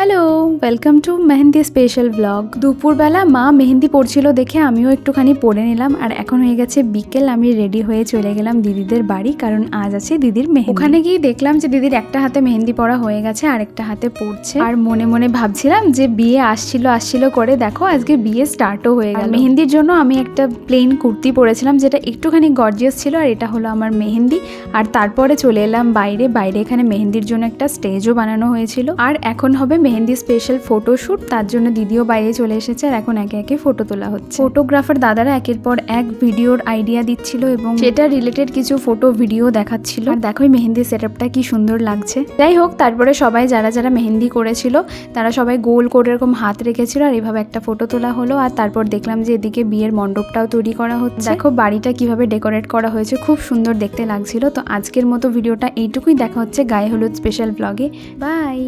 Hello, welcome to mehndi special blog. দুপুরবেলা মা মেহেন্দি পড়ছিল দেখে আমিও একটুখানি পড়ে নিলাম। আর এখন হয়ে গেছে বিকেল, আমি রেডি হয়ে চলে গেলাম দিদিদের বাড়ি, কারণ আজ আছে দিদির মেহেন্দি। ওখানে গিয়ে দেখলাম যে দিদির একটা হাতে মেহেন্দি পড়া হয়ে গেছে আর একটা হাতে পড়ছে। আর মনে মনে ভাবছিলাম যে বিয়ে আসছিল করে দেখো আজকে বিয়ে স্টার্টও হয়ে গেল। মেহেন্দির জন্য আমি একটা প্লেন কুর্তি পরেছিলাম যেটা একটুখানি গর্জিয়াস ছিল, আর এটা হলো আমার মেহেন্দি। আর তারপরে চলে এলাম বাইরে এখানে মেহেন্দির জন্য একটা স্টেজও বানানো হয়েছিল। আর এখন হবে মেহেন্দি স্পেশাল ফটোশুট, তার জন্য দিদিও বাইরে চলে এসেছে আর এখন একে একে ফটো তোলা হচ্ছে। ফটোগ্রাফার দাদারা একের পর এক ভিডিওর আইডিয়া দিচ্ছিল এবং সেটা রিলেটেড কিছু ফটো ভিডিও দেখাচ্ছিল। আর দেখোই মেহেন্দি সেটআপটা কি সুন্দর লাগছে। যাই হোক, তারপরে সবাই যারা যারা মেহেন্দি করেছিল তারা সবাই গোল করে এরকম হাত রেখেছিল আর এভাবে একটা ফটো তোলা হলো। আর তারপর দেখলাম যে এদিকে বিয়ের মণ্ডপটাও তৈরি করা হচ্ছে। দেখো বাড়িটা কিভাবে ডেকোরেট করা হয়েছে, খুব সুন্দর দেখতে লাগছিল। তো আজকের মতো ভিডিওটা এইটুকুই, দেখা হচ্ছে গায়ে হলুদ স্পেশাল ব্লগে। বাই।